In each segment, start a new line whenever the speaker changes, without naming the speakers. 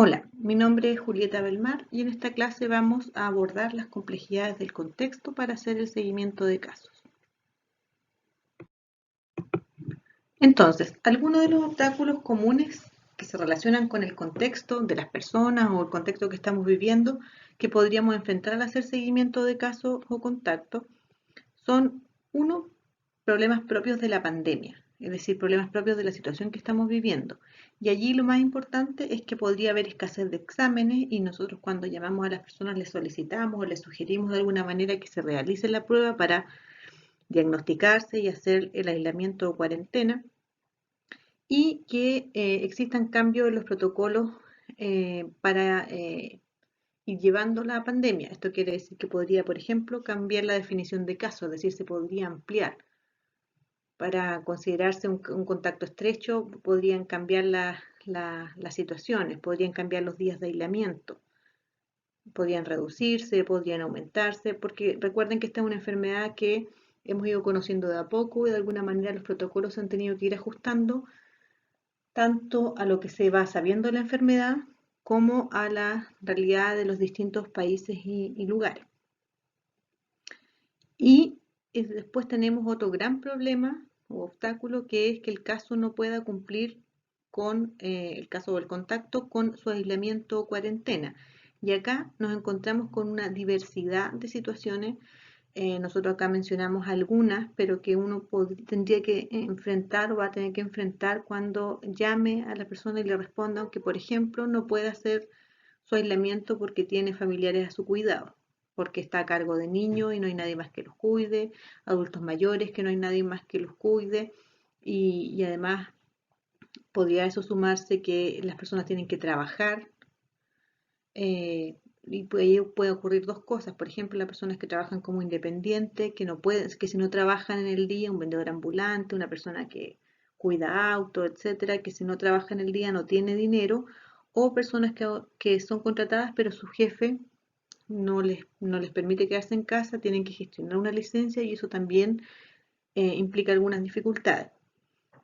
Hola, mi nombre es Julieta Belmar y en esta clase vamos a abordar las complejidades del contexto para hacer el seguimiento de casos. Entonces, algunos de los obstáculos comunes que se relacionan con el contexto de las personas o el contexto que estamos viviendo que podríamos enfrentar al hacer seguimiento de casos o contacto son, uno, problemas propios de la pandemia, es decir, problemas propios de la situación que estamos viviendo. Y allí lo más importante es que podría haber escasez de exámenes y nosotros cuando llamamos a las personas les solicitamos o les sugerimos de alguna manera que se realice la prueba para diagnosticarse y hacer el aislamiento o cuarentena y que existan cambios en los protocolos para ir llevando la pandemia. Esto quiere decir que podría, por ejemplo, cambiar la definición de caso, es decir, se podría ampliar. Para considerarse un contacto estrecho, podrían cambiar las situaciones, podrían cambiar los días de aislamiento, podrían reducirse, podrían aumentarse, porque recuerden que esta es una enfermedad que hemos ido conociendo de a poco y de alguna manera los protocolos se han tenido que ir ajustando tanto a lo que se va sabiendo de la enfermedad como a la realidad de los distintos países y lugares. Y después tenemos otro gran problema o obstáculo que es que el caso no pueda cumplir con el caso del contacto con su aislamiento o cuarentena. Y acá nos encontramos con una diversidad de situaciones. Nosotros acá mencionamos algunas, pero que uno tendría que enfrentar o va a tener que enfrentar cuando llame a la persona y le responda, aunque por ejemplo no pueda hacer su aislamiento porque tiene familiares a su cuidado, porque está a cargo de niños y no hay nadie más que los cuide, adultos mayores que no hay nadie más que los cuide, y además podría eso sumarse que las personas tienen que trabajar, y puede ocurrir dos cosas. Por ejemplo, las personas que trabajan como independientes, que no pueden, que si no trabajan en el día, un vendedor ambulante, una persona que cuida auto, etcétera, que si no trabaja en el día no tiene dinero, o personas que son contratadas, pero su jefe no les permite quedarse en casa, tienen que gestionar una licencia y eso también implica algunas dificultades.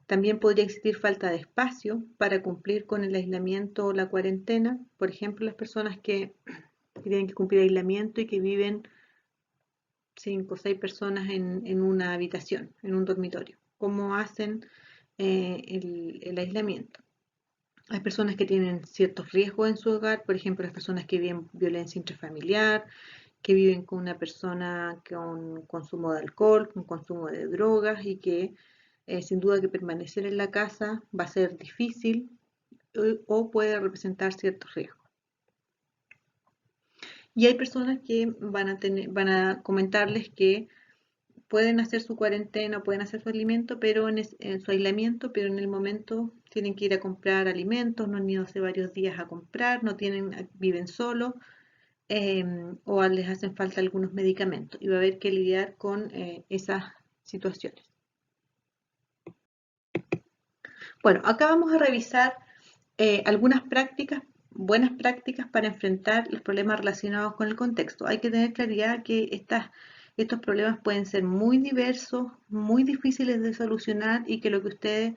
También podría existir falta de espacio para cumplir con el aislamiento o la cuarentena. Por ejemplo, las personas que tienen que cumplir aislamiento y que viven 5 o 6 personas en una habitación, en un dormitorio. ¿Cómo hacen el aislamiento? Hay personas que tienen ciertos riesgos en su hogar, por ejemplo, las personas que viven violencia intrafamiliar, que viven con una persona con consumo de alcohol, con consumo de drogas y que sin duda que permanecer en la casa va a ser difícil o puede representar ciertos riesgos. Y hay personas que van a comentarles que pueden hacer su cuarentena, pueden hacer su alimento, pero en su aislamiento, pero en el momento tienen que ir a comprar alimentos, no han ido hace varios días a comprar, no tienen, viven solos, o les hacen falta algunos medicamentos y va a haber que lidiar con esas situaciones. Bueno, acá vamos a revisar algunas prácticas, buenas prácticas para enfrentar los problemas relacionados con el contexto. Hay que tener claridad que estos problemas pueden ser muy diversos, muy difíciles de solucionar y que lo que ustedes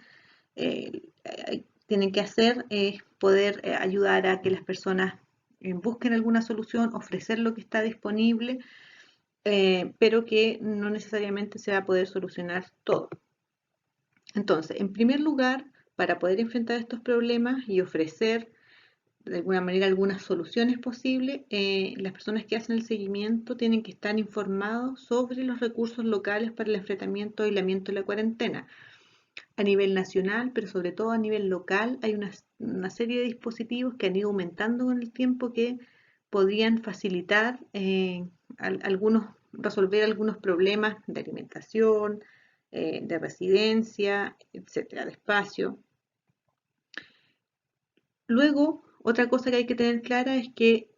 tienen que hacer es poder ayudar a que las personas busquen alguna solución, ofrecer lo que está disponible, pero que no necesariamente se va a poder solucionar todo. Entonces, en primer lugar, para poder enfrentar estos problemas y ofrecer de alguna manera algunas soluciones posibles, las personas que hacen el seguimiento tienen que estar informados sobre los recursos locales para el enfrentamiento, aislamiento y la cuarentena. A nivel nacional, pero sobre todo a nivel local, hay una serie de dispositivos que han ido aumentando con el tiempo que podrían facilitar resolver algunos problemas de alimentación, de residencia, etcétera, de espacio. Luego, otra cosa que hay que tener clara es que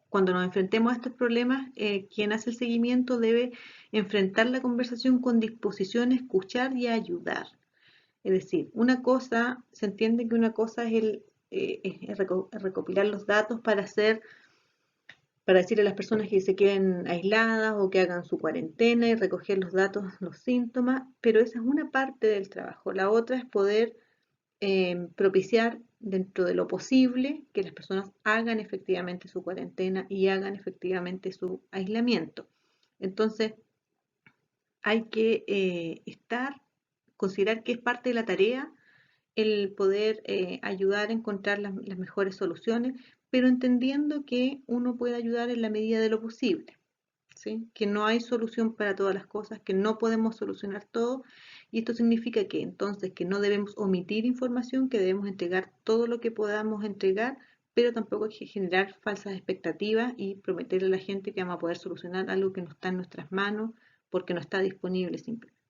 cuando nos enfrentemos a estos problemas, quien hace el seguimiento debe enfrentar la conversación con disposición a escuchar y a ayudar. Es decir, se entiende que una cosa es recopilar los datos para decirle a las personas que se queden aisladas o que hagan su cuarentena y recoger los datos, los síntomas, pero esa es una parte del trabajo. La otra es poder propiciar dentro de lo posible, que las personas hagan efectivamente su cuarentena y hagan efectivamente su aislamiento. Entonces, hay que considerar que es parte de la tarea el poder ayudar a encontrar las mejores soluciones, pero entendiendo que uno puede ayudar en la medida de lo posible. ¿Sí? Que no hay solución para todas las cosas, que no podemos solucionar todo, y esto significa que entonces que no debemos omitir información, que debemos entregar todo lo que podamos entregar, pero tampoco hay que generar falsas expectativas y prometerle a la gente que vamos a poder solucionar algo que no está en nuestras manos porque no está disponible simplemente.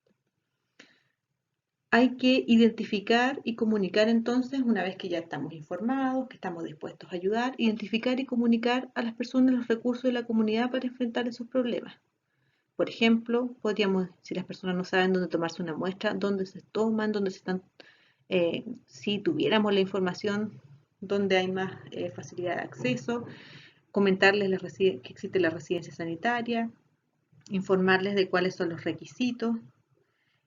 Hay que identificar y comunicar entonces, una vez que ya estamos informados, que estamos dispuestos a ayudar, identificar y comunicar a las personas los recursos de la comunidad para enfrentar esos problemas. Por ejemplo, podríamos, si las personas no saben dónde tomarse una muestra, dónde se toman, dónde se están, si tuviéramos la información, dónde hay más facilidad de acceso, comentarles que existe la residencia sanitaria, informarles de cuáles son los requisitos,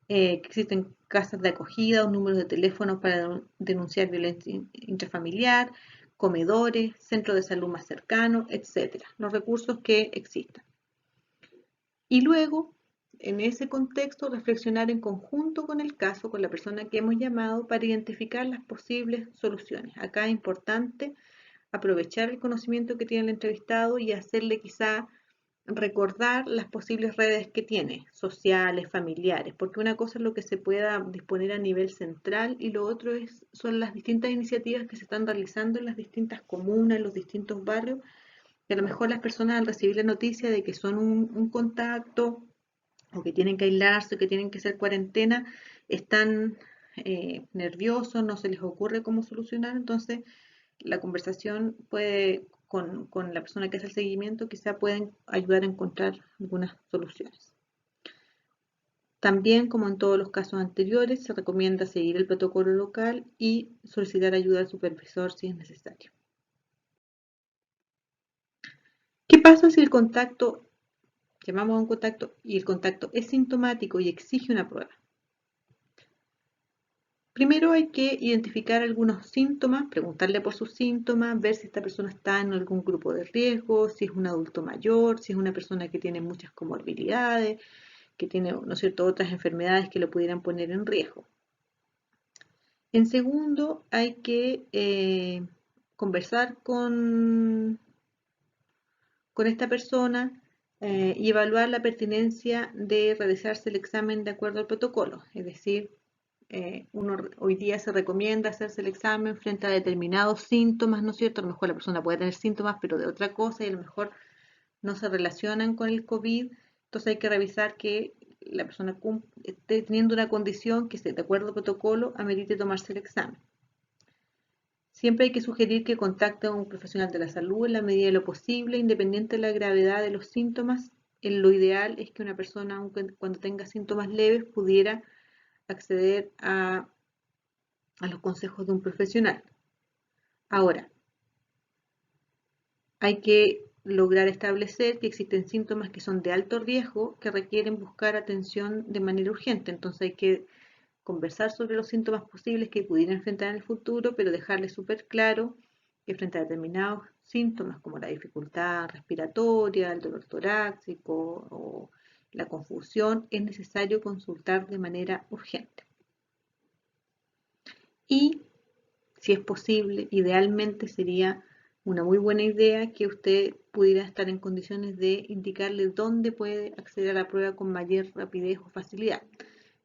que existen casas de acogida o números de teléfono para denunciar violencia intrafamiliar, comedores, centros de salud más cercanos, etcétera, los recursos que existan. Y luego, en ese contexto, reflexionar en conjunto con el caso, con la persona que hemos llamado, para identificar las posibles soluciones. Acá es importante aprovechar el conocimiento que tiene el entrevistado y hacerle quizá recordar las posibles redes que tiene, sociales, familiares, porque una cosa es lo que se pueda disponer a nivel central y lo otro son las distintas iniciativas que se están realizando en las distintas comunas, en los distintos barrios, y a lo mejor las personas al recibir la noticia de que son un contacto o que tienen que aislarse o que tienen que hacer cuarentena, están nerviosos, no se les ocurre cómo solucionar, entonces la conversación con la persona que hace el seguimiento quizá pueden ayudar a encontrar algunas soluciones. También, como en todos los casos anteriores, se recomienda seguir el protocolo local y solicitar ayuda al supervisor si es necesario. ¿Qué pasa si el contacto, llamamos a un contacto, y el contacto es sintomático y exige una prueba? Primero hay que identificar algunos síntomas, preguntarle por sus síntomas, ver si esta persona está en algún grupo de riesgo, si es un adulto mayor, si es una persona que tiene muchas comorbilidades, que tiene, ¿no es cierto?, otras enfermedades que lo pudieran poner en riesgo. En segundo, hay que conversar con esta persona y evaluar la pertinencia de realizarse el examen de acuerdo al protocolo. Es decir, hoy día se recomienda hacerse el examen frente a determinados síntomas, ¿no es cierto? A lo mejor la persona puede tener síntomas, pero de otra cosa y a lo mejor no se relacionan con el COVID. Entonces hay que revisar que la persona esté teniendo una condición que, de acuerdo al protocolo, amerite tomarse el examen. Siempre hay que sugerir que contacte a un profesional de la salud en la medida de lo posible, independiente de la gravedad de los síntomas. Lo ideal es que una persona, aunque cuando tenga síntomas leves, pudiera acceder a los consejos de un profesional. Ahora, hay que lograr establecer que existen síntomas que son de alto riesgo que requieren buscar atención de manera urgente. Entonces hay que conversar sobre los síntomas posibles que pudieran enfrentar en el futuro, pero dejarles súper claro que frente a determinados síntomas como la dificultad respiratoria, el dolor torácico o la confusión, es necesario consultar de manera urgente. Y, si es posible, idealmente sería una muy buena idea que usted pudiera estar en condiciones de indicarle dónde puede acceder a la prueba con mayor rapidez o facilidad.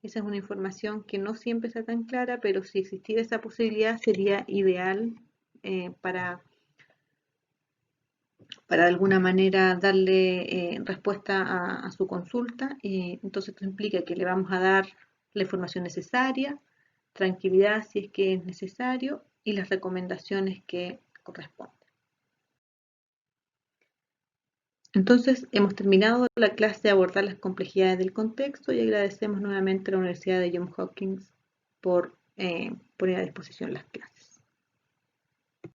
Esa es una información que no siempre está tan clara, pero si existiera esa posibilidad sería ideal para de alguna manera darle respuesta a su consulta. Entonces esto implica que le vamos a dar la información necesaria, tranquilidad si es que es necesario y las recomendaciones que corresponden. Entonces hemos terminado la clase de abordar las complejidades del contexto y agradecemos nuevamente a la Universidad de Johns Hopkins por poner a disposición las clases.